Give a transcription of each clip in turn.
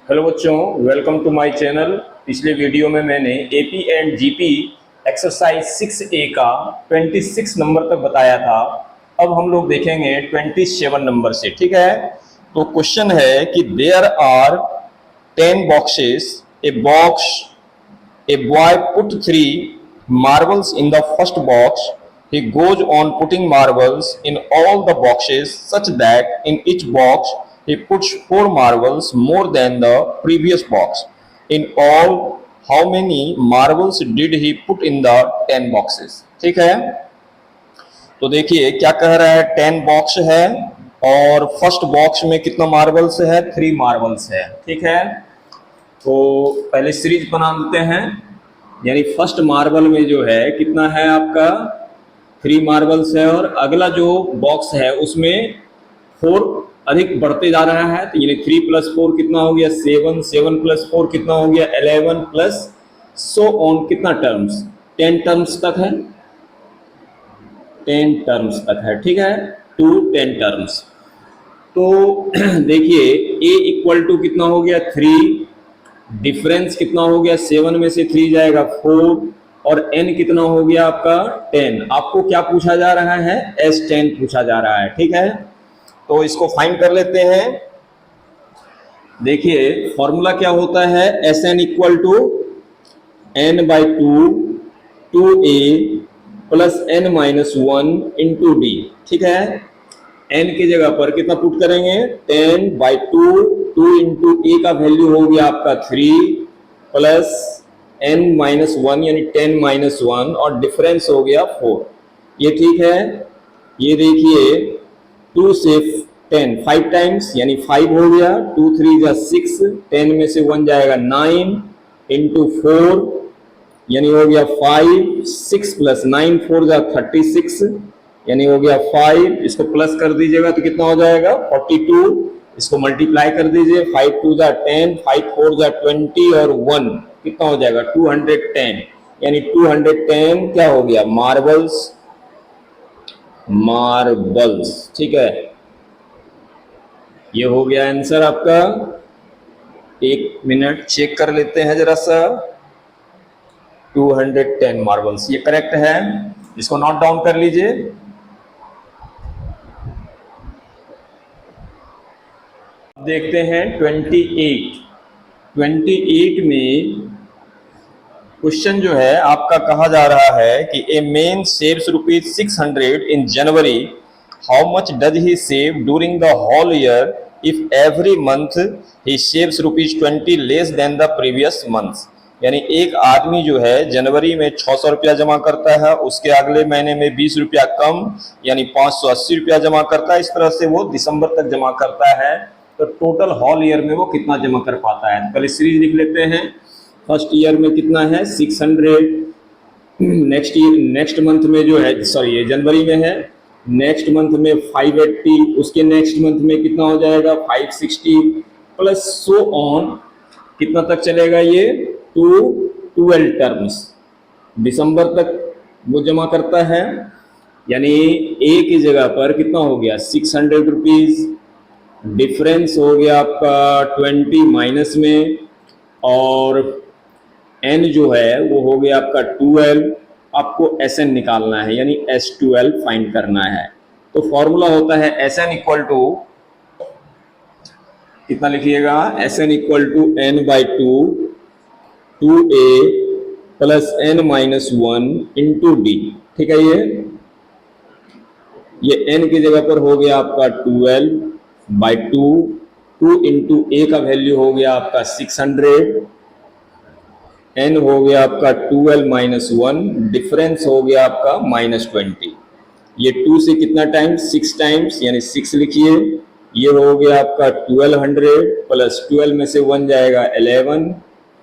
Hello बच्चों, welcome to my channel. पिछले video में मैंने AP and GP exercise 6A का 26 नंबर तक बताया था। अब हम लोग देखेंगे 27 नंबर से। ठीक है, तो क्वेश्चन है कि there are 10 boxes, a box, a boy put 3 marbles in the first box. He goes on putting marbles in all the boxes such that in each box he puts 4 marbles more than the previous box. In all, how many marbles did he put in the 10 boxes? ठीक है, तो देखिए क्या कह रहा है। 10 box है और फर्स्ट बॉक्स में कितना मार्बल्स है? 3 मार्बल्स है। ठीक है, तो पहले सीरीज बना लेते हैं। यानी फर्स्ट मार्बल में जो है कितना है आपका? 3 मार्बल्स है और अगला जो बॉक्स है उसमें 4 अधिक बढ़ते जा रहा है। तो यानी 3 + 4 कितना हो गया? 7, 7 + 4 कितना हो गया? 11 प्लस सो ऑन कितना टर्म्स? 10 टर्म्स तक है, 10 टर्म्स तक है। ठीक है, टू 10 टर्म्स। तो देखिए a इक्वल टू कितना हो गया? 3, डिफरेंस कितना हो गया? 7 में से 3 जाएगा 4 और n कितना हो गया आपका? 10। आपको क्या पूछा जा रहा है? S10 पूछा जा रहा है। ठीक है, तो इसको फाइंड कर लेते हैं। देखिए फॉर्मूला क्या होता है? Sn equal to n/2 2a plus n-1 into d. ठीक है, n की जगह पर कितना पुट करेंगे? 10/2, 2 इंटू ए का वैल्यू हो गया आपका 3 प्लस n-1 यानी 10-1 और डिफरेंस हो गया 4। ये ठीक है। ये देखिए 2 से 10 5 टाइम्स यानी 5 हो गया, 2 3 जा 6, 10 में से 1 जाएगा 9 इंटू 4 यानी हो गया 5, 6 प्लस 9 4 जा 36 यानी हो गया 5। इसको प्लस कर दीजिएगा तो कितना हो जाएगा? 42। इसको मल्टीप्लाई कर दीजिए, 5 2 जा 10, 5 4 जा 20 और 1 कितना हो जाएगा? 210। यानी 210 क्या हो गया? Marbles, marbles. ठीक है, ये हो गया आंसर आपका। 1 मिनट चेक कर लेते हैं जरा सा। 210 मार्बल्स, ये करेक्ट है। इसको नोट डाउन कर लीजिए। देखते हैं 28। 28 में क्वेश्चन जो है आपका कहा जा रहा है कि a man saves ₹600 in January, how much does he save during the whole year if every month he saves ₹20 less than the previous month. यानी एक आदमी जो है जनवरी में 600 रुपया जमा करता है, उसके अगले महीने में 20 रुपया कम यानी 580 रुपया जमा करता है। इस तरह से वो दिसंबर तक जमा करता है। तो टोटल हॉल ईयर में वो कितना जमा कर पाता है? पहले सीरीज लिख लेते हैं। फर्स्ट ईयर में कितना है? 600। नेक्स्ट मंथ में जो है, सॉरी ये जनवरी में है, नेक्स्ट मंथ में 580, उसके नेक्स्ट मंथ में कितना हो जाएगा? 560 प्लस सो ऑन। कितना तक चलेगा ये? टू 12 टर्म्स, दिसंबर तक वो जमा करता है। यानी ए की जगह पर कितना हो गया? 600 रुपीज, डिफरेंस हो गया आपका 20 माइनस में, और n जो है वो हो गया आपका 12। आपको Sn निकालना है यानी S12 फाइंड करना है। तो फॉर्मूला होता है Sn इक्वल टू कितना लिखिएगा? Sn equal to n/2 2a plus n-1 into d. ठीक है, ये n की जगह पर हो गया आपका 12/2, 2 इंटू ए का वैल्यू हो गया आपका 600, n हो गया आपका 12-1, डिफरेंस हो गया आपका -20। ये 2 से कितना टाइम्स? 6 टाइम्स यानी 6 लिखिए। ये हो गया आपका 1200 प्लस 12 में से 1 जाएगा 11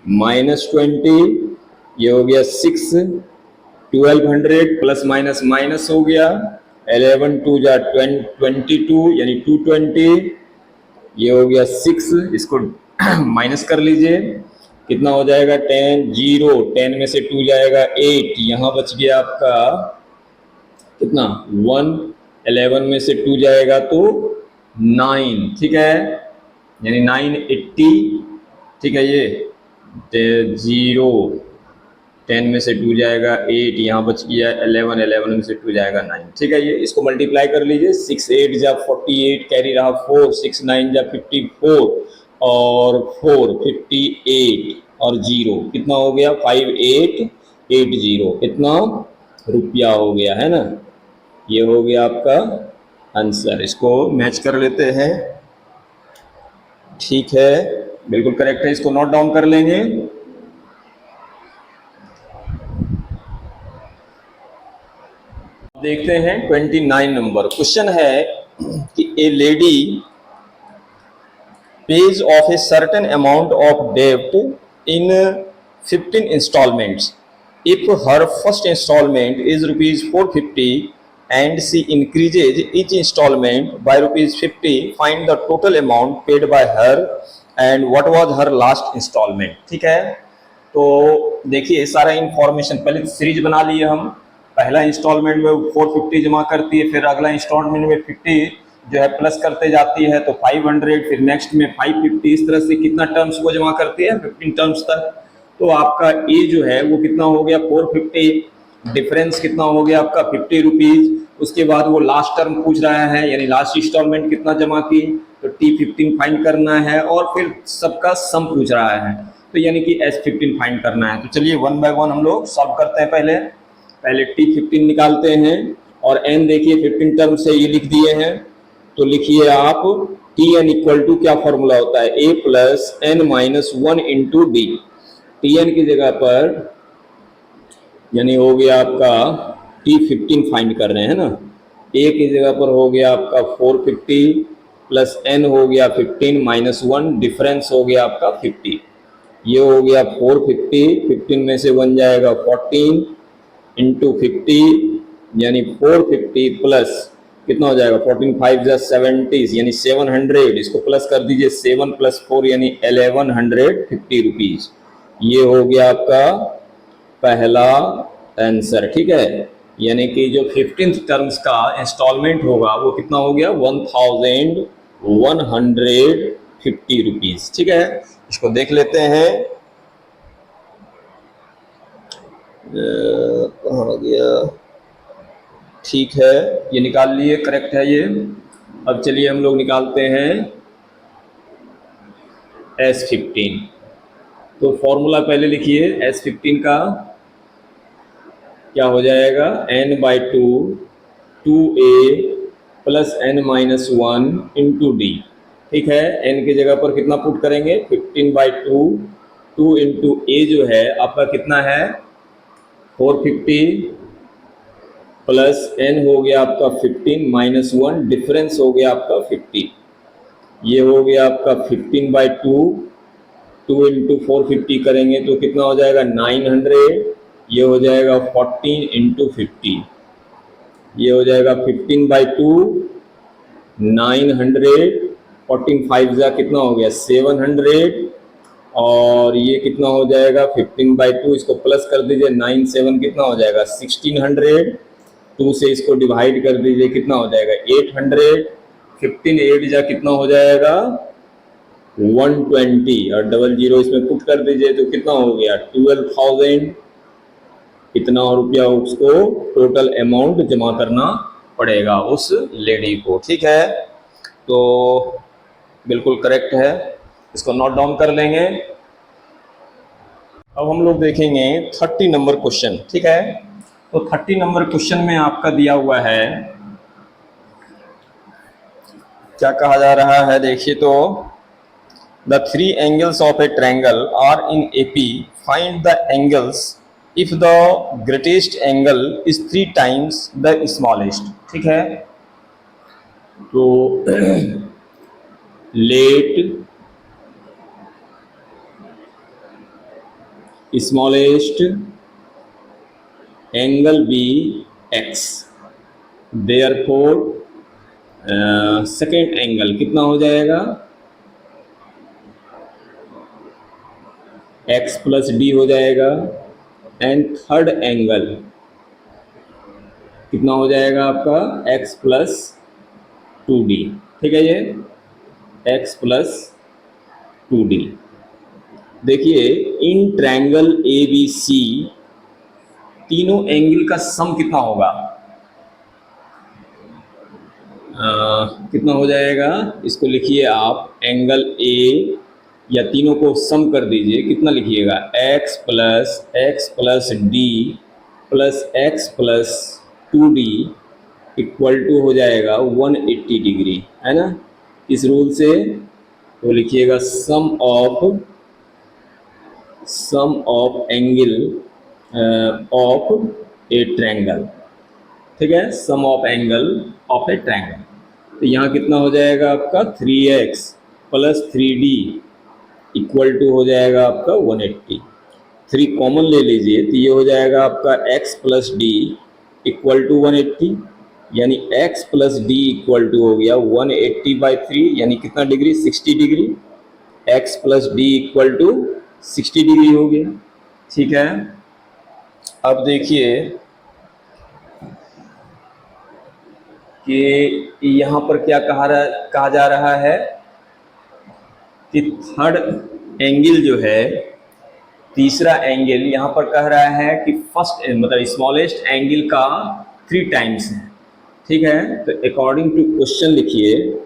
-20, ये हो गया 6। 1200 प्लस माइनस माइनस हो गया, 11 2 जा 22 यानी 220, ये हो गया 6। इसको माइनस कर लीजिए, कितना हो जाएगा? 10 0, 10 में से 2 जाएगा 8, यहाँ बच गया आपका कितना? 1, 11 में से 2 जाएगा तो 9। ठीक है, यानी 980 ठीक है। ये 0, 10 में से 2 जाएगा 8, यहाँ बच गया 11, 11 में से 2 जाएगा 9। ठीक है, ये इसको मल्टीप्लाई कर लीजिए। 6 8 जा 48, कैरी रहा 4, 6 9 जा 54 और 4 58 और 0 कितना हो गया 5880, इतना रुपया हो गया है ना। ये हो गया आपका आंसर। इसको मैच कर लेते हैं। ठीक है, बिल्कुल करेक्ट है, इसको नोट डाउन कर लेंगे। देखते हैं 29 नंबर क्वेश्चन है कि ए lady pays of a certain amount of debt in 15 installments. If her first installment is rupees 450 and she increases each installment by rupees 50, find the total amount paid by her and what was her last installment. ठीक है, तो देखिए सारा information पहले series बना लिए हम। पहला इंस्टॉलमेंट में 450 जमा करती है, फिर अगला इंस्टॉलमेंट में 50 जो है प्लस करते जाती है तो 500, फिर नेक्स्ट में 550, इस तरह से कितना टर्म्स वो जमा करती है 15 टर्म्स तक। तो आपका ए जो है वो कितना हो गया 450, डिफरेंस कितना हो गया आपका 50 रुपीज। उसके बाद वो लास्ट टर्म पूछ रहा है, यानी लास्ट इंस्टॉलमेंट कितना जमा की, तो T15 फाइंड करना है और फिर सबका सम पूछ रहा है, तो यानी कि S15 फाइंड करना है। तो चलिए 1 बाय 1 हम लोग सॉल्व करते हैं। पहले T15 निकालते हैं और n देखिए 15 टर्म से ये लिख दिए हैं, तो लिखिए आप Tn इक्वल टू क्या फॉर्मूला होता है a plus n minus 1 into D. Tn की जगह पर यानी हो गया आपका T15 फाइंड कर रहे हैं ना, a की जगह पर हो गया आपका 450 प्लस n हो गया 15 माइनस 1, डिफरेंस हो गया आपका 50। ये हो गया 450, 15 में से 1 जाएगा 14 इंटू 50 यानी 450 प्लस कितना हो जाएगा 14 5 जा 70 यानी 700। इसको प्लस कर दीजिए, 7 प्लस 4 यानी 1150 रुपीज। ये हो गया आपका पहला आंसर। ठीक है, यानी कि जो 15th टर्म्स का इंस्टॉलमेंट होगा वो कितना हो गया 1150 रुपीज। ठीक है, इसको देख लेते हैं कहाँ गया। ठीक है, ये निकाल लिए, करेक्ट है ये। अब चलिए हम लोग निकालते हैं S15। तो फॉर्मूला पहले लिखिए S15 का क्या हो जाएगा n/2 2a plus n minus 1 into d. ठीक है, n की जगह पर कितना पुट करेंगे 15/2, 2 इंटू ए जो है आपका कितना है 450 प्लस n हो गया आपका 15 माइनस 1, डिफरेंस हो गया आपका 50। ये हो गया आपका 15/2, 2 इंटू 450 करेंगे तो कितना हो जाएगा 900। ये हो जाएगा 14 इंटू 50, ये हो जाएगा 15/2 900, 14 5 जा कितना हो गया 700 और ये कितना हो जाएगा 15/2, इसको प्लस कर दीजिए 9 7 कितना हो जाएगा 1600, 2 से इसको डिवाइड कर दीजिए कितना हो जाएगा 800, 15 8 जा कितना हो जाएगा 120 और 00 इसमें पुट कर दीजिए तो कितना हो गया 12,000। इतना रुपया उसको टोटल अमाउंट जमा करना पड़ेगा उस लेडी को। ठीक है, तो बिल्कुल करेक्ट है, इसको नोट डाउन कर लेंगे। अब हम लोग देखेंगे 30 नंबर क्वेश्चन। ठीक है, तो 30 नंबर क्वेश्चन में आपका दिया हुआ है, क्या कहा जा रहा है देखिए, तो the 3 angles of a triangle are in AP, find the angles if the greatest angle is 3 times the smallest. ठीक है, तो let smallest angle be x, therefore second angle कितना हो जाएगा x प्लस डी हो जाएगा एंड थर्ड एंगल कितना हो जाएगा आपका x प्लस 2d। ठीक है, ये x प्लस 2d। देखिए in triangle A B C तीनों एंगल का सम कितना होगा? कितना हो जाएगा? इसको लिखिए आप एंगल ए या तीनों को सम कर दीजिए। कितना लिखिएगा? x plus d plus x plus 2d equal to हो जाएगा 180 डिग्री, है ना? इस रूल से तो लिखिएगा sum of angle of a triangle. ठीक है, sum of angle of a triangle. तो यहाँ कितना हो जाएगा आपका? 3x plus 3d equal to हो जाएगा आपका 180। 3 कॉमन ले लीजिए तो ये हो जाएगा आपका x plus d equal to 180, यानी x plus d equal to हो गया 180/3, यानी कितना degree? 60 degree. x plus d equal to 60 degree हो गया। ठीक है, अब देखिए कि यहाँ पर क्या कहा जा रहा है कि थर्ड एंगल जो है, तीसरा एंगल यहाँ पर कह रहा है कि फर्स्ट मतलब स्मॉलेस्ट एंगल का 3 टाइम्स है। ठीक है, तो अकॉर्डिंग टू क्वेश्चन लिखिए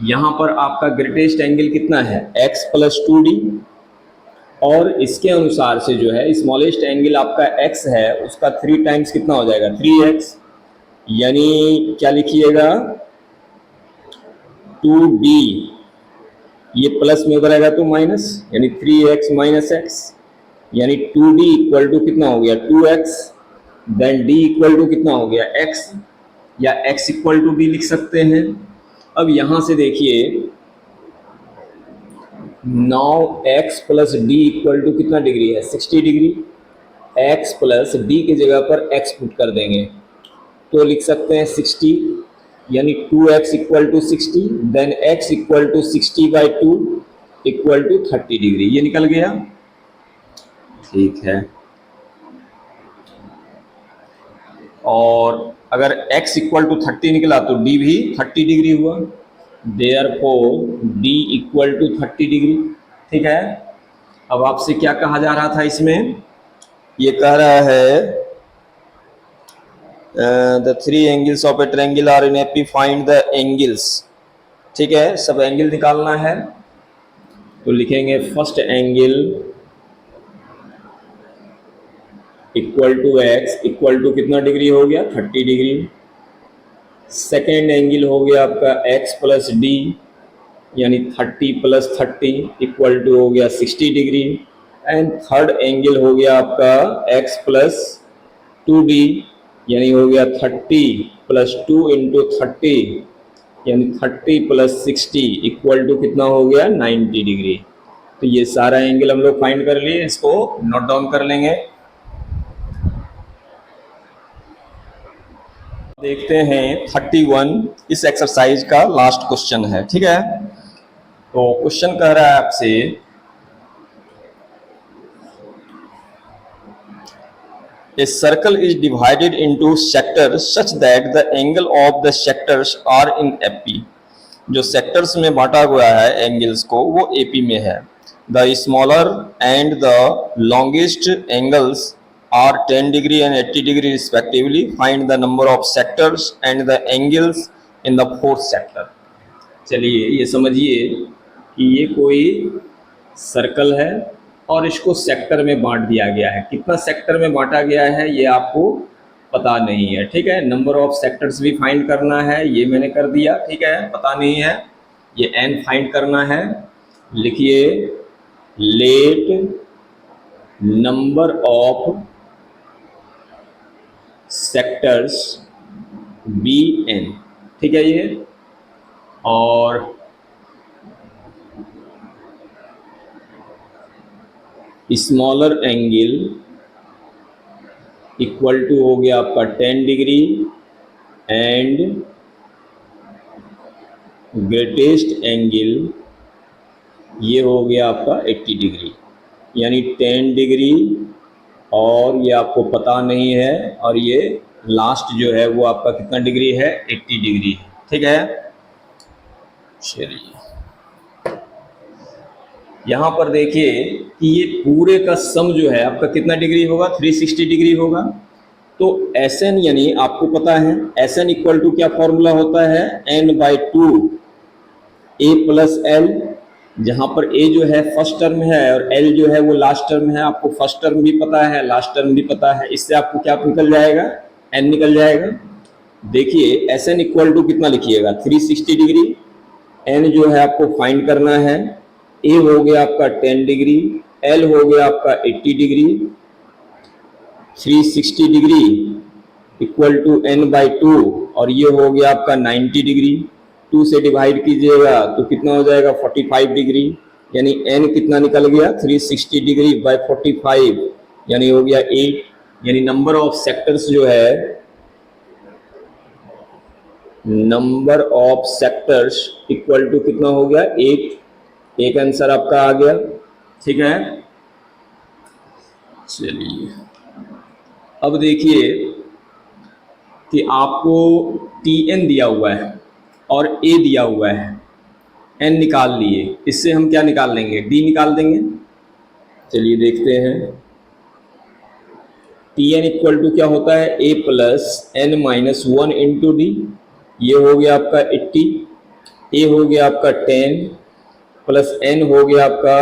यहाँ पर आपका ग्रेटेस्ट एंगल कितना है? x प्लस 2d, और इसके अनुसार से जो है स्मॉलेस्ट एंगल आपका x है उसका 3 टाइम्स कितना हो जाएगा? 3x, यानी क्या लिखिएगा? 2d, ये प्लस में उधर आएगा तो माइनस, यानी 3x माइनस x, यानी 2d इक्वल टू कितना हो गया? 2x, then d equal to कितना हो गया? x, या x इक्वल टू d लिख सकते हैं। अब यहां से देखिए now x plus d equal to कितना डिग्री है? 60 डिग्री। x प्लस डी की जगह पर x पुट कर देंगे तो लिख सकते हैं 60, यानी 2x equal to 60, then x equal to 60/2 equal to 30 degree. ये निकल गया। ठीक है, और अगर x इक्वल टू 30 निकला तो d भी 30 डिग्री हुआ, therefore d equal to 30 degree. ठीक है, अब आपसे क्या कहा जा रहा था इसमें? ये कह रहा है the 3 angles of a triangle are in AP, find the angles. ठीक है, सब एंगल निकालना है तो लिखेंगे first angle equal to x equal to कितना डिग्री हो गया? 30 डिग्री। सेकेंड एंगल हो गया आपका x प्लस डी, यानी 30 प्लस 30 इक्वल टू हो गया 60 डिग्री। एंड थर्ड एंगल हो गया आपका x प्लस 2d, यानी हो गया 30 प्लस 2 इंटू 30, यानी 30 प्लस 60 इक्वल टू कितना हो गया? 90 डिग्री। तो ये सारा एंगल हम लोग फाइंड कर लिए, इसको नोट डाउन कर लेंगे। देखते हैं 31 इस एक्सरसाइज का लास्ट क्वेश्चन है। ठीक है, तो क्वेश्चन कह रहा है आपसे A circle is divided into sectors such that the angle of the sectors are in AP। जो सेक्टर्स में बांटा हुआ है एंगल्स को वो AP में है। The smaller and the longest angles are 10 degree and 80 degree respectively. Find the number of sectors and the angles in the fourth sector। चलिए ये समझिए कि ये कोई सर्कल है और इसको सेक्टर में बांट दिया गया है। कितना सेक्टर में बांटा गया है ये आपको पता नहीं है। ठीक है, नंबर ऑफ सेक्टर्स भी फाइंड करना है, ये मैंने कर दिया। ठीक है, पता नहीं है, ये n फाइंड करना है। लिखिए let number of sectors be n। ठीक है, ये और स्मॉलर एंगल इक्वल टू हो गया आपका 10 डिग्री एंड ग्रेटेस्ट एंगल ये हो गया आपका 80 डिग्री, यानी 10 डिग्री और ये आपको पता नहीं है, और ये लास्ट जो है वो आपका कितना डिग्री है? 80 डिग्री। ठीक है, चलिए यहाँ पर देखिए कि ये पूरे का सम जो है आपका कितना डिग्री होगा, 360 डिग्री होगा। तो Sn यानी आपको पता है Sn इक्वल टू क्या फॉर्मूला होता है, n/2 a प्लस एल, जहाँ पर a जो है फर्स्ट टर्म है और l जो है वो लास्ट टर्म है। आपको फर्स्ट टर्म भी पता है, लास्ट टर्म भी पता है, इससे आपको क्या निकल जाएगा, n निकल जाएगा। देखिए Sn इक्वल टू कितना लिखिएगा, 360 डिग्री। n जो है आपको फाइंड करना है, a हो गया आपका 10 डिग्री, l हो गया आपका 80 degree. 360 degree equal to n/2 और ये हो गया आपका 90 डिग्री। 2 से डिवाइड कीजिएगा तो कितना हो जाएगा, 45 डिग्री। यानी n कितना निकल गया, 360 डिग्री बाय 45 यानी हो गया 8। यानी नंबर ऑफ सेक्टर्स जो है, number of sectors equal to कितना हो गया, 8। एक आंसर आपका आ गया। ठीक है, चलिए अब देखिए कि आपको Tn दिया हुआ है और A दिया हुआ है, n निकाल लिए, इससे हम क्या निकाल लेंगे, D निकाल देंगे। चलिए देखते हैं, Tn इक्वल टू क्या होता है, A plus n-1 into D. ये हो गया आपका 80, A हो गया आपका 10 प्लस n हो गया आपका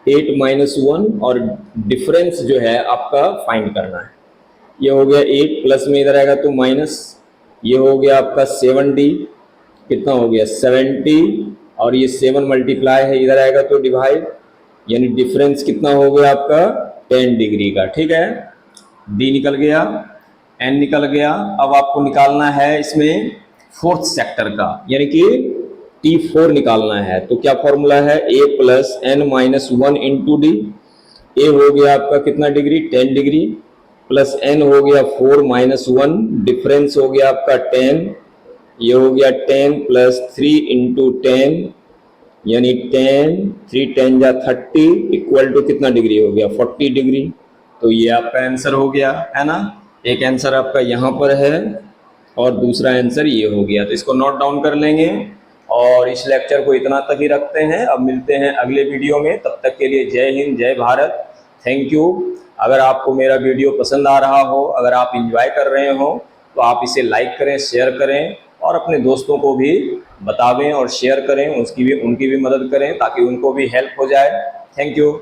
8-1 और डिफरेंस जो है आपका फाइंड करना है। ये हो गया 8 प्लस में इधर आएगा तो माइनस, ये हो गया आपका 7d, कितना हो गया 70 और ये 7 मल्टीप्लाई है, इधर आएगा तो डिवाइड, यानी डिफरेंस कितना हो गया आपका 10 डिग्री का। ठीक है, d निकल गया, n निकल गया। अब आपको निकालना है इसमें फोर्थ सेक्टर का, यानी कि T4 निकालना है। तो क्या फॉर्मूला है, a plus n-1 into D. A हो गया आपका कितना डिग्री, 10 डिग्री, प्लस n हो गया 4-1, डिफरेंस हो गया आपका 10। ये हो गया 10 प्लस 3 इंटू 10 यानी 10, 3 10 जा 30 इक्वल टू कितना डिग्री हो गया, 40 डिग्री। तो ये आपका आंसर हो गया, है ना। एक आंसर आपका यहाँ पर है और दूसरा आंसर ये हो गया। तो इसको नोट डाउन कर लेंगे और इस लेक्चर को इतना तक ही रखते हैं। अब मिलते हैं अगले वीडियो में, तब तक के लिए जय हिंद, जय भारत, थैंक यू। अगर आपको मेरा वीडियो पसंद आ रहा हो, अगर आप इंजॉय कर रहे हो, तो आप इसे लाइक करें, शेयर करें और अपने दोस्तों को भी बतावें और शेयर करें, उनकी भी मदद करें ताकि उनको भी हेल्प हो जाए। Thank you.